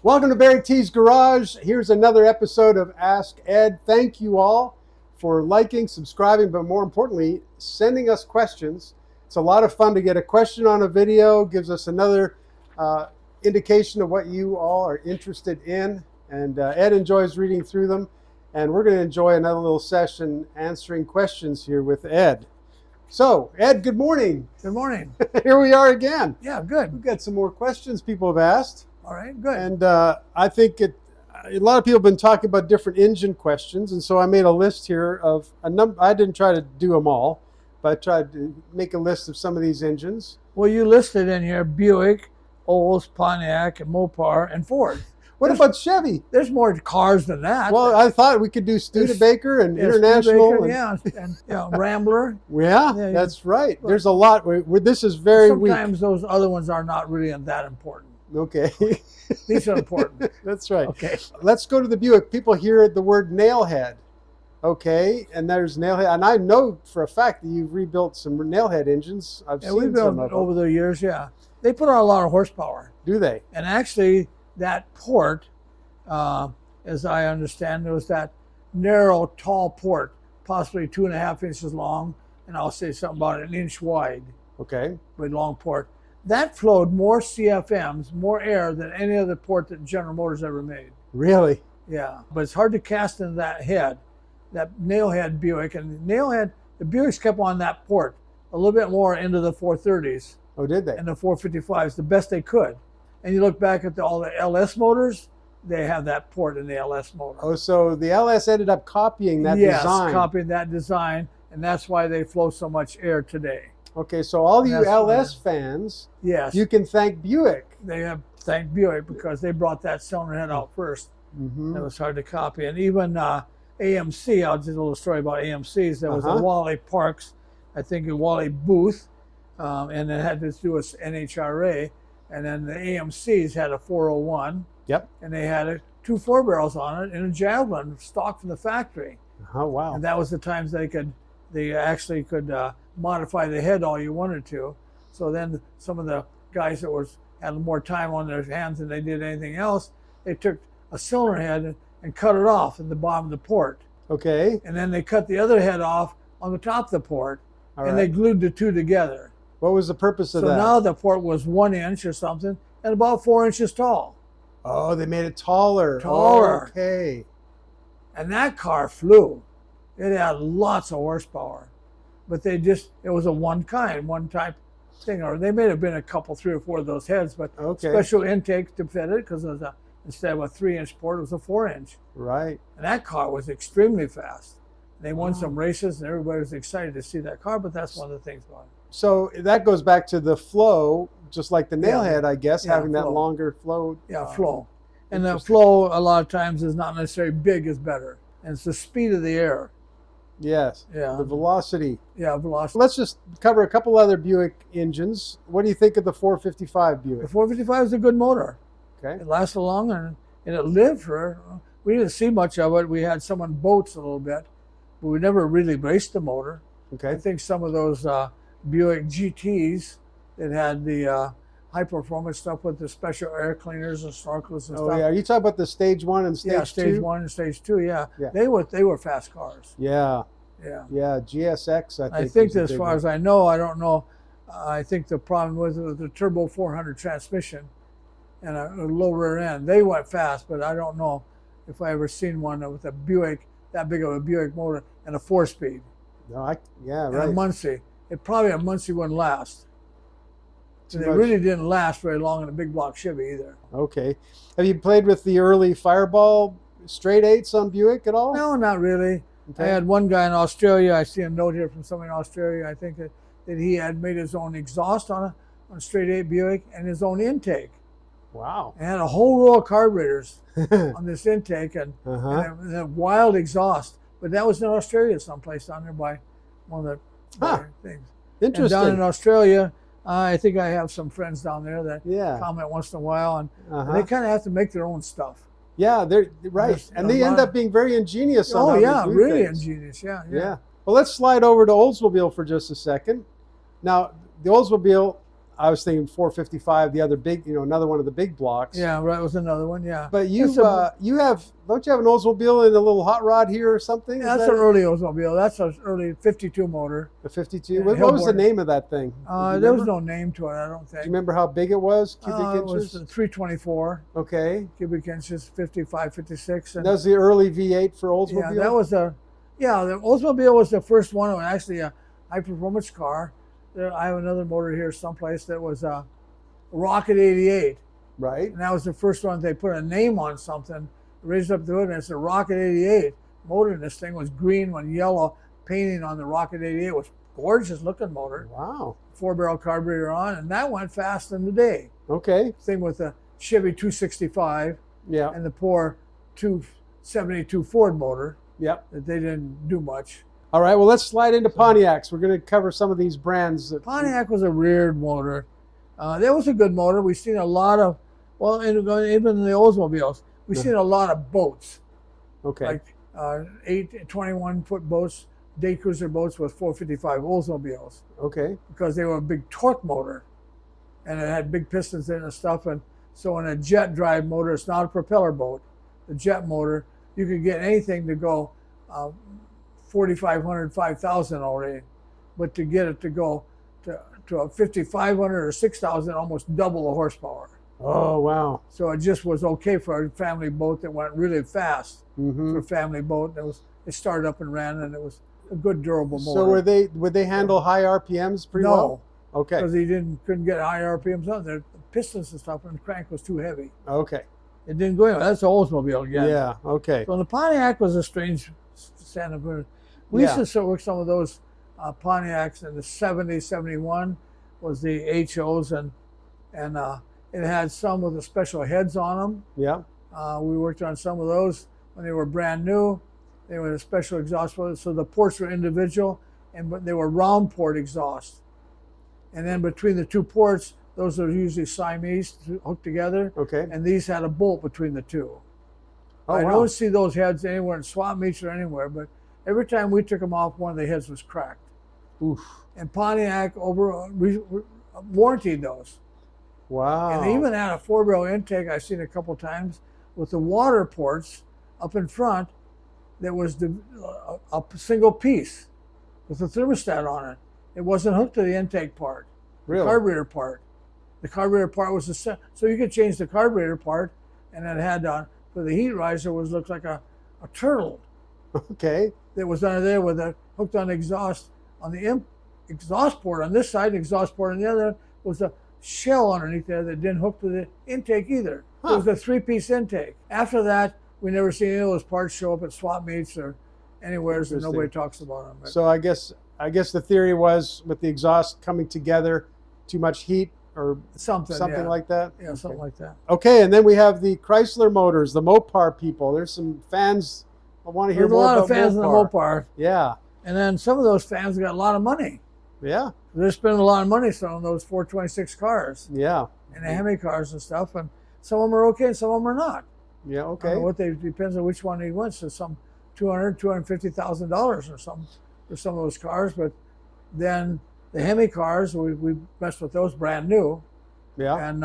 Welcome to BarryTsGarage. Here's another episode of Ask Ed. Thank you all for liking, subscribing, but more importantly, sending us questions. It's a lot of fun to get a question on a video, gives us another indication of what you all are interested in. And Ed enjoys reading through them. And we're going to enjoy another little session answering questions here with Ed. So, Ed, good morning. Good morning. Here we are again. Yeah, good. We've got some more questions people have asked. All right, good. And I think a lot of people have been talking about different engine questions, and so I made a list here of a number. I didn't try to do them all, but I tried to make a list of some of these engines. Well, you listed in here Buick, Olds, Pontiac, and Mopar, and Ford. What about Chevy? There's more cars than that. Well, I thought we could do Studebaker and International. Studebaker, and Rambler. Yeah, that's right. There's a lot. This is very weak. Sometimes those other ones are not really that important. Okay. These are important. That's right. Okay. Let's go to the Buick. People hear the word Nailhead. Okay, and there's Nailhead. And I know for a fact that you've rebuilt some Nailhead engines. I've seen we built some of them. over the years, yeah. They put on a lot of horsepower. Do they? And actually, that port, as I understand, there was that narrow, tall port, possibly 2.5 inches long, and I'll say something about an inch wide. Okay. With long port. That flowed more CFMs, more air than any other port that General Motors ever made. Really? Yeah, but it's hard to cast into that head, that Nailhead Buick. And the Buicks kept on that port a little bit more into the 430s. Oh, did they? And the 455s, the best they could. And you look back at all the LS motors, they have that port in the LS motor. Oh, so the LS ended up copying that design. Yes, copying that design, and that's why they flow so much air today. Okay, so all you LS fans, yes, you can thank Buick. They have thanked Buick because they brought that cylinder head out first. Mm-hmm. It was hard to copy. And even AMC, I'll just a little story about AMCs. There was a Wally Parks, I think a Wally Booth, and it had to do with NHRA. And then the AMCs had a 401. Yep. And they had 2 4-barrels on it and a Javelin stock from the factory. Oh, wow. And that was the times they actually could modify the head all you wanted to. So then some of the guys that had more time on their hands than they did anything else, they took a cylinder head and cut it off at the bottom of the port. Okay. And then they cut the other head off on the top of the port, and they glued the two together. What was the purpose of that? So now the port was 1 inch or something and about 4 inches tall. Oh, they made it taller. Taller. Okay. And that car flew. It had lots of horsepower. But it was a one type thing. Or they may have been a couple, 3 or 4 of those heads, but special intake to fit it because instead of a 3-inch port, it was a 4-inch. Right. And that car was extremely fast. They won some races and everybody was excited to see that car, but that's one of the things about it. So that goes back to the flow, just like the Nailhead, I guess, having that longer flow. Yeah, flow. And the flow, a lot of times, is not necessarily big is better. And it's the speed of the air. Yes. Yeah. The velocity. Yeah, velocity. Let's just cover a couple other Buick engines. What do you think of the 455 Buick? The 455 is a good motor. Okay. It lasted long and it lived we didn't see much of it. We had some on boats a little bit, but we never really raced the motor. Okay. I think some of those Buick GTs that had the high performance stuff with the special air cleaners and snorkelers and stuff. Oh yeah, are you talking about the stage 1 and stage 2? Yeah, stage 1 and stage 2. Yeah. They were fast cars. Yeah. Yeah. Yeah, GSX. I think as far as I know, I don't know. I think the problem was with the turbo 400 transmission and a low rear end. They went fast, but I don't know if I ever seen one with a Buick, that big of a Buick motor and a 4-speed. No, yeah, and right. A Muncie. Probably a Muncie wouldn't last. They really didn't last very long in a big block Chevy either. Okay. Have you played with the early Fireball straight 8s on Buick at all? No, not really. Okay. I had one guy in Australia. I see a note here from someone in Australia. I think that he had made his own exhaust on a straight 8 Buick and his own intake. Wow. And had a whole row of carburetors on this intake and a wild exhaust. But that was in Australia someplace down there by one of the things. Interesting. And down in Australia, I think I have some friends down there that comment once in a while, and they kind of have to make their own stuff. Yeah, they're right, and they end up being very ingenious. Oh yeah, really ingenious. Yeah, yeah. Well, let's slide over to Oldsmobile for just a second. Now, the Oldsmobile I was thinking 455, the other big, another one of the big blocks. Yeah, that was another one. Yeah. But don't you have an Oldsmobile and a little hot rod here or something? Yeah, that's an early Oldsmobile. That's an early 52 motor. A 52. Yeah, what was the name of that thing? There was no name to it, I don't think. Do you remember how big it was? Cubic It inches? was 324. Okay. Cubic inches, 55, 56. And that was the early V8 for Oldsmobile? Yeah, that was the Oldsmobile was the first one. It was actually a high performance car. I have another motor here someplace that was a Rocket 88. Right. And that was the first one they put a name on something, raised up the hood, and it's a Rocket 88 motor. And this thing was green and yellow painting on the Rocket 88. It was gorgeous looking motor. Wow. 4-barrel carburetor on, and that went fast in the day. Okay. Same with the Chevy 265. Yeah. And the poor 272 Ford motor. Yep. That they didn't do much. All right, well, let's slide into Pontiacs. We're going to cover some of these brands. Pontiac was a weird motor. That was a good motor. We've seen a lot of, even in the Oldsmobiles, we've seen a lot of boats. Okay. Like 21-foot boats, day cruiser boats with 455 Oldsmobiles. Okay. Because they were a big torque motor. And it had big pistons in it and stuff. And so in a jet drive motor, it's not a propeller boat. The jet motor, you could get anything to go 4,500, 5,000 already, but to get it to go to a 5,500 or 6,000, almost double the horsepower. Oh, wow. So it just was okay for a family boat that went really fast. Mm-hmm. For a family boat. It started up and ran, and it was a good durable motor. So would they handle high RPMs pretty well? No. Okay. Because he couldn't get high RPMs on there. The pistons and stuff, and the crank was too heavy. Okay. It didn't go anywhere. That's the Oldsmobile again. Yeah, okay. So the Pontiac was a strange stand of. We used to work some of those Pontiacs in the 70, 71 was the HOs, and it had some with the special heads on them. Yeah. We worked on some of those when they were brand new. They were a special exhaust, so the ports were individual, but they were round port exhaust. And then between the two ports, those are usually Siamese hooked together. Okay. And these had a bolt between the two. Oh, I wow. don't see those heads anywhere in swap meets or anywhere, but every time we took them off, one of the heads was cracked. Oof. And Pontiac we warranted those. Wow. And they even had a 4-barrel intake I've seen a couple times with the water ports up in front that was a single piece with a thermostat on it. It wasn't hooked to the intake part, Really? The carburetor part. The carburetor part was so you could change the carburetor part, and it had for the heat riser looked like a turtle. Okay. That was under there with a hooked on exhaust on the exhaust port on this side, exhaust port on the other was a shell underneath there that didn't hook to the intake either. It was a 3-piece intake. After that, we never seen any of those parts show up at swap meets or anywhere, so nobody talks about them. But so I guess the theory was with the exhaust coming together, too much heat or something like that. Yeah, something like that. Okay, and then we have the Chrysler motors, the Mopar people. There's some fans. I want to hear more about Mopar. There's a lot of fans in the Mopar. Yeah. And then some of those fans got a lot of money. Yeah. They're spending a lot of money on those 426 cars. Yeah. And the Hemi cars and stuff. And some of them are okay and some of them are not. Yeah, okay. Depends on which one he wants. So some $250,000 or something for some of those cars. But then the Hemi cars, we messed with those brand new. Yeah. And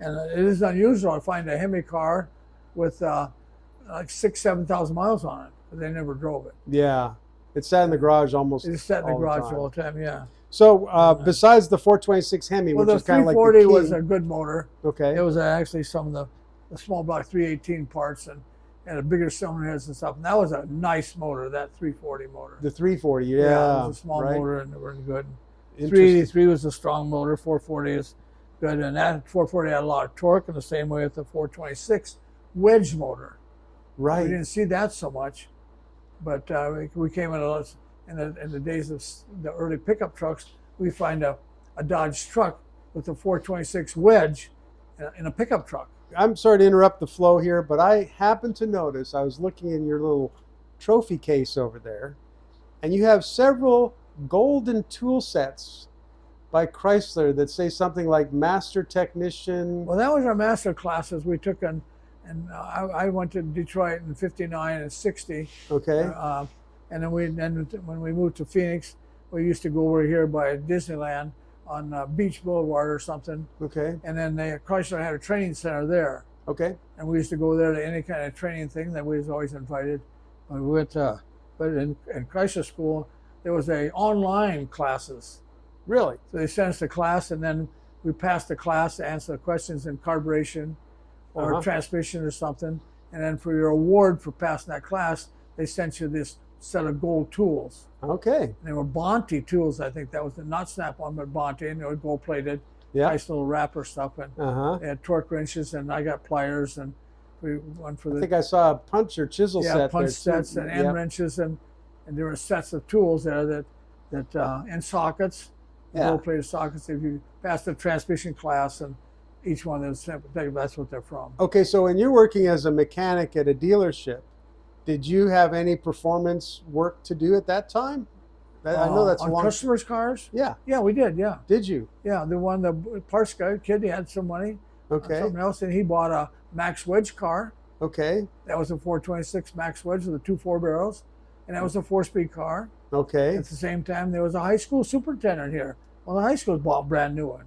it is unusual to find a Hemi car with like 6,000, 7,000 miles on it. But they never drove it. Yeah. It sat in the garage almost all the time. It sat in the garage all the time, yeah. So besides the 426 Hemi, which is kind of like the 340 key. was a good motor. Okay. It was actually some of the small block 318 parts and a bigger cylinder heads and stuff. And that was a nice motor, that 340 motor. The 340, yeah. Yeah, it was a small motor and they were good. 383 was a strong motor. 440 is good. And that 440 had a lot of torque in the same way with the 426 wedge motor. Right. We didn't see that so much. But we came in the days of the early pickup trucks, we find a Dodge truck with a 426 wedge in a pickup truck. I'm sorry to interrupt the flow here, but I happened to notice, I was looking in your little trophy case over there, and you have several golden tool sets by Chrysler that say something like Master Technician. Well, that was our master classes we took and I went to Detroit in 59 and 60. Okay. And then when we moved to Phoenix, we used to go over here by Disneyland Beach Boulevard or something. Okay. And then Chrysler had a training center there. Okay. And we used to go there to any kind of training thing that we was always invited. We went, but in Chrysler school, there was online classes. Really? So they sent us to class, and then we passed the class to answer the questions in carburation or transmission or something. And then for your award for passing that class, they sent you this set of gold tools. Okay. And they were Bonte tools, I think. That was not Snap-on, but Bonte, and they were gold plated. Yeah. Nice little wrapper stuff. And they had torque wrenches, and I got pliers, and we went for I think I saw a punch or chisel set. Yeah, punch there sets and end wrenches, and there were sets of tools there that and sockets, gold plated sockets. If you pass the transmission class, and each one of those, that's what they're from. Okay, so when you're working as a mechanic at a dealership, did you have any performance work to do at that time? I know that's on customers' cars. Yeah. Yeah, we did. Yeah. Did you? Yeah, the parts guy kid, he had some money. Okay. Something else, and he bought a Max Wedge car. Okay. That was a 426 Max Wedge with the 2 4-barrels, and that was a 4-speed car. Okay. At the same time, there was a high school superintendent here. Well, the high school bought a brand new one.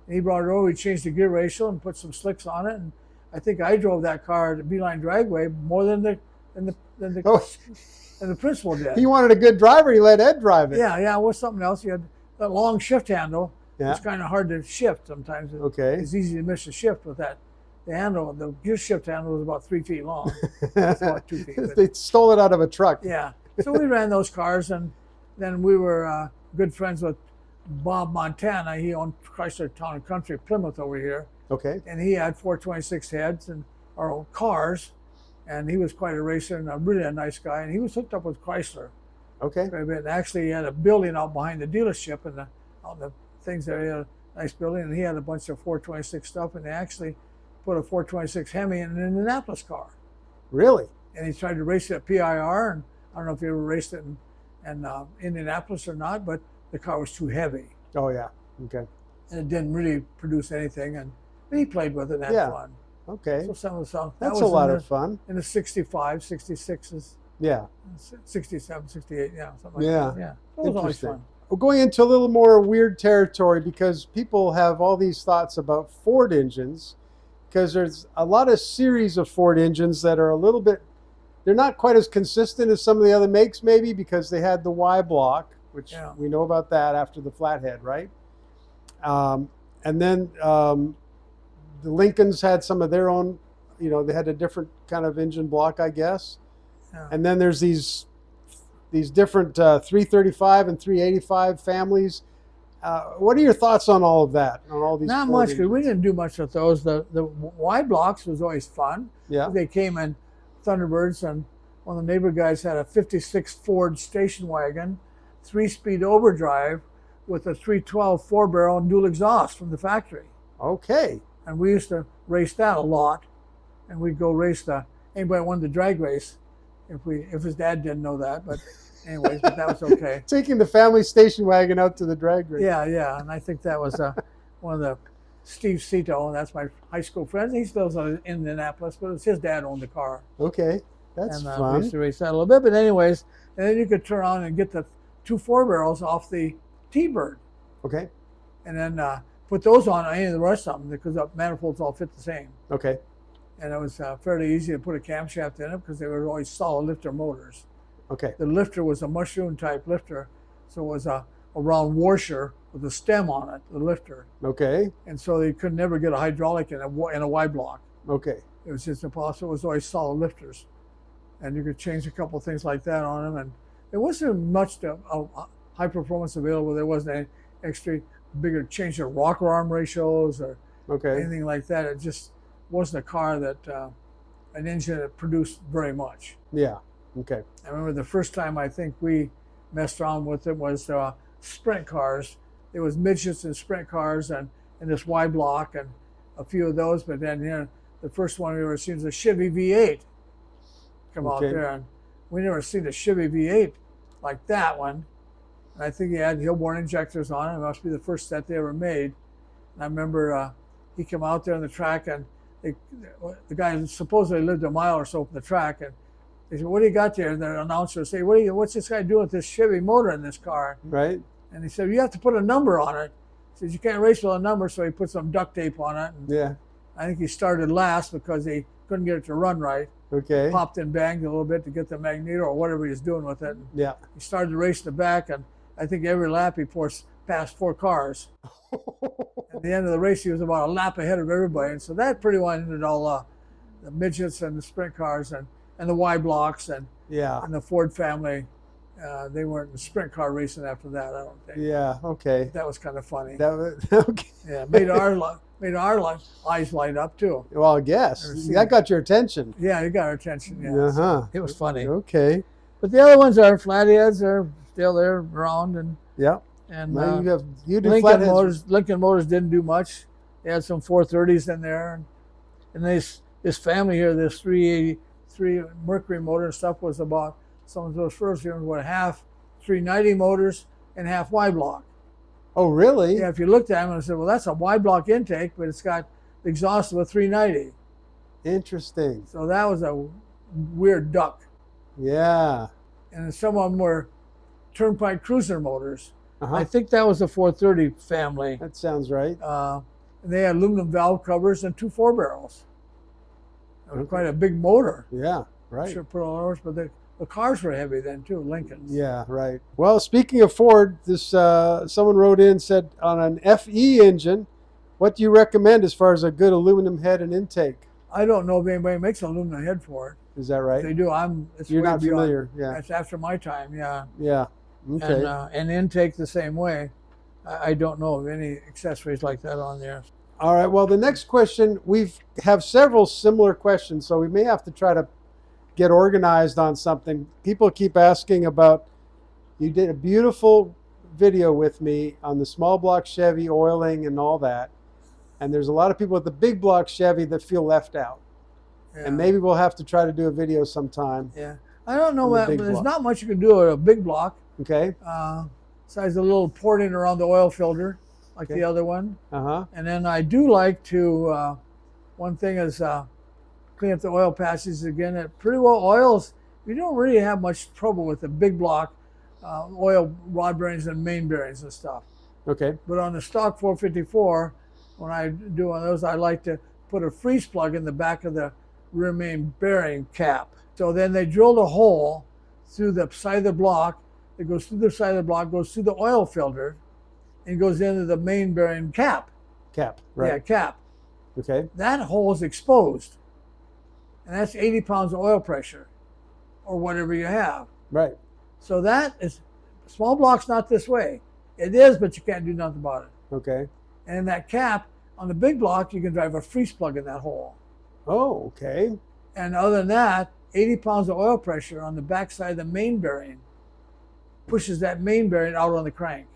And he brought it over. We changed the gear ratio and put some slicks on it. And I think I drove that car to Beeline Dragway more than the principal did. He wanted a good driver. He let Ed drive it. Yeah. It was something else. You had that long shift handle. Yeah. It's kind of hard to shift sometimes. Okay. It's easy to miss a shift with that. The handle, the gear shift handle was about 3 feet long. It's about 2 feet. They stole it out of a truck. Yeah. So we ran those cars, and then we were good friends with Bob Montana. He owned Chrysler Town and Country Plymouth over here. Okay. And he had 426 heads or cars, and he was quite a racer and really a nice guy. And he was hooked up with Chrysler. Okay. And actually, he had a building out behind the dealership, and on the things there, he had a nice building, and he had a bunch of 426 stuff, and they actually put a 426 Hemi in an Indianapolis car. Really? And he tried to race it at PIR, and I don't know if he ever raced it in Indianapolis or not, but the car was too heavy. Oh, yeah. Okay. And it didn't really produce anything, and he played with it and had fun. Okay. So some of the stuff. That's a lot of fun. In the 65, 66s. Yeah. 67, 68, yeah, something like that. Yeah. It was always fun. We're going into a little more weird territory because people have all these thoughts about Ford engines, because there's a lot of series of Ford engines that are a little bit, they're not quite as consistent as some of the other makes maybe, because they had the Y block, which we know about that after the Flathead, right? And then the Lincolns had some of their own, they had a different kind of engine block, I guess. Yeah. And then there's these different 335 and 385 families. What are your thoughts on all of that? On all these? Not Ford much, because we didn't do much with those. The Y blocks was always fun. Yeah. They came in Thunderbirds, and one of the neighbor guys had a 56 Ford station wagon, 3-speed overdrive with a 312 4-barrel and dual exhaust from the factory. Okay. And we used to race that a lot, and we'd go race anybody won the drag race, if his dad didn't know that, but anyways, but that was okay. Taking the family station wagon out to the drag race. Yeah, and I think that was one of the Steve Cito, and that's my high school friend. He still lives in Indianapolis, but it was his dad owned the car. Okay, that's fun. We used to race that a little bit, but anyways, and then you could turn on and get the 2 4-barrels off the T-Bird. Okay. And then put those on any of the rest of them, because the manifolds all fit the same. Okay. And it was fairly easy to put a camshaft in it because they were always solid lifter motors. Okay. The lifter was a mushroom type lifter, so it was a round washer with a stem on it, the lifter. Okay. And so they could never get a hydraulic in a Y block. Okay. It was just impossible. It was always solid lifters, and you could change a couple of things like that on them. And there wasn't much high performance available. There wasn't any extra bigger change of rocker arm ratios or anything like that. It just wasn't a car that an engine that produced very much. Yeah. Okay. I remember the first time I think we messed around with it was sprint cars. There was midgets and sprint cars and this Y block and a few of those. But then the first one we ever seen was a Chevy V8 come out there, and we never seen a Chevy V8 like that one. And I think he had Hilborn injectors on it. It must be the first set they ever made. And I remember he came out there on the track, and the guy supposedly lived a mile or so from the track, and they said, "What do you got there?" And the announcer would say, "What's this guy doing with this Chevy motor in this car?" Right. And he said, "You have to put a number on it says, you can't race with a number, so he put some duct tape on it. And Yeah. I think he started last because he couldn't get it to run right. Okay. Popped and banged a little bit to get the magneto or whatever he was doing with it. And Yeah. he started to race in the back, and I think every lap he passed 4 cars. At the end of the race, he was about a lap ahead of everybody. And so that pretty much ended all the midgets and the sprint cars and the Y blocks and the Ford family. They weren't in sprint car racing after that, I don't think. Yeah. Okay. That was kind of funny. That was, okay. Yeah, made our eyes light up too. Well, I guess that got your attention. Yeah, it got our attention. Yeah, it was funny. Okay. But the other ones are Flatheads. They're still there around, and and you do Lincoln Motors. Lincoln Motors didn't do much. They had some 430s in there, and this family here, this 383 Mercury motor and stuff was about some of those first ones were half 390 motors and half Y block. Oh, really? Yeah. If you looked at them and said, well, that's a Y block intake, but it's got the exhaust of a 390. Interesting. So that was a weird duck. Yeah. And some of them were Turnpike Cruiser motors. I think that was the 430 family. That sounds right. And they had aluminum valve covers and 2 4-barrels. It was quite a big motor. Yeah, right. Sure put all ours, but the cars were heavy then too, Lincolns. Yeah, right. Well, speaking of Ford, this someone wrote in, said on an FE engine, what do you recommend as far as a good aluminum head and intake? I don't know if anybody makes an aluminum head for it. Is that right? If they do. You're not familiar. Yeah. That's after my time. Yeah. Yeah. Okay. And intake the same way. I don't know of any accessories like that on there. All right. Well, the next question, we have several similar questions, so we may have to try to get organized on something. People keep asking about, you did a beautiful video with me on the small block Chevy oiling and all that. And there's a lot of people with the big block Chevy that feel left out. Yeah. And maybe we'll have to try to do a video sometime. Yeah. I don't know, but there's not much you can do with a big block. Okay. Besides a little porting around the oil filter, like the other one. And then I do like to, one thing is clean up the oil patches again. It pretty well oils. You don't really have much trouble with the big block oil rod bearings and main bearings and stuff. Okay. But on the stock 454, when I do one of those, I like to put a freeze plug in the back of the rear main bearing cap. So then they drilled a hole through the side of the block. It goes through the side of the block, goes through the oil filter, and goes into the main bearing cap. Cap, right. Yeah, cap. Okay. That hole is exposed. And that's 80 pounds of oil pressure, or whatever you have. Right. So that is, small block's not this way. It is, but you can't do nothing about it. Okay. And in that cap, on the big block, you can drive a freeze plug in that hole. Oh, okay. And other than that, 80 pounds of oil pressure on the backside of the main bearing pushes that main bearing out on the crank.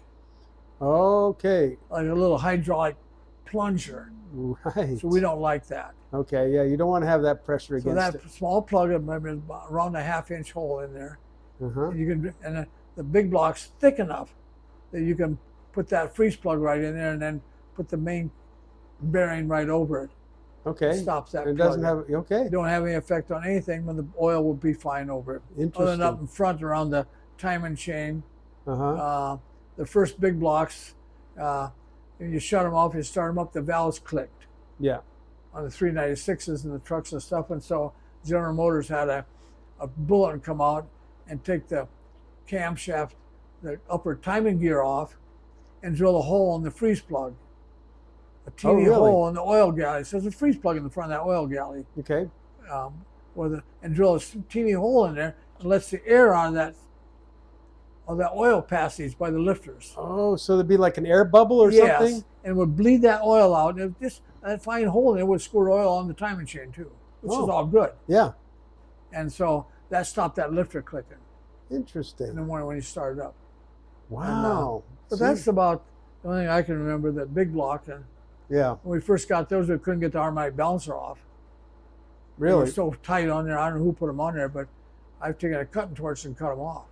Okay. Like a little hydraulic plunger. Right. So we don't like that. Okay, yeah, you don't want to have that pressure against it. So that it. small plug, maybe around a half-inch hole in there. And you can, and the big block's thick enough that you can put that freeze plug right in there and then put the main bearing right over it. Okay. It stops that. It doesn't have, okay. You don't have any effect on anything when the oil will be fine over it. Interesting. Other than up in front around the timing chain. The first big blocks, when you shut them off, you start them up, the valves clicked. Yeah. On the 396s and the trucks and stuff. And so General Motors had a bulletin come out and take the camshaft, the upper timing gear off, and drill a hole in the freeze plug. A teeny hole in the oil galley. So there's a freeze plug in the front of that oil galley. Okay. And drill a teeny hole in there and lets the air out of that oil passage by the lifters. Oh, so there'd be like an air bubble or something? Yes, and it would bleed that oil out. And just that fine hole in there would squirt oil on the timing chain too, which is all good. Yeah. And so that stopped that lifter clicking. Interesting. In the morning when you started up. Wow. But that's about the only thing I can remember, that big block. And yeah. When we first got those, we couldn't get the automatic balancer off. Really? They were so tight on there. I don't know who put them on there, but I've taken a cutting torch and cut them off.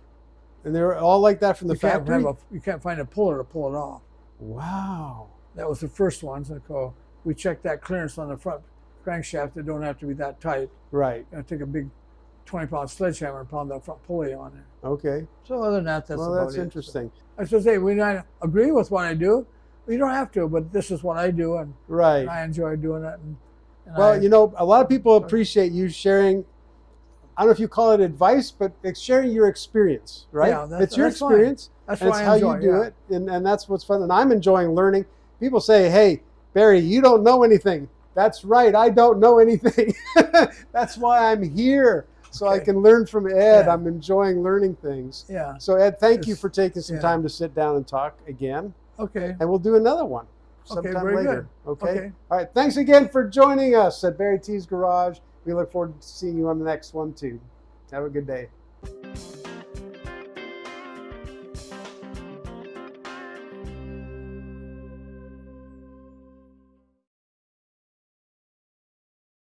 And they were all like that from the factory? You can't find a puller to pull it off. Wow. That was the first ones. And so we checked that clearance on the front crankshaft. It don't have to be that tight. Right. You take a big 20-pound sledgehammer and pound that front pulley on there. Okay. So other than that, that's about it. That's interesting. So I should say, we not agree with what I do, You don't have to, but this is what I do, and Right. I enjoy doing it. And Well, you know, a lot of people appreciate you sharing. I don't know if you call it advice, but it's sharing your experience, right? Yeah, it's your experience. That's and why it's I how enjoy you do it. and that's what's fun. And I'm enjoying learning. People say, "Hey, Barry, you don't know anything." That's right. I don't know anything. That's why I'm here, so I can learn from Ed. Yeah. I'm enjoying learning things. Yeah. So Ed, thank you for taking some yeah. time to sit down and talk again. Okay. And we'll do another one Okay, sometime very later. good. Okay? Okay. All right. Thanks again for joining us at BarryTsGarage. We look forward to seeing you on the next one too. Have a good day.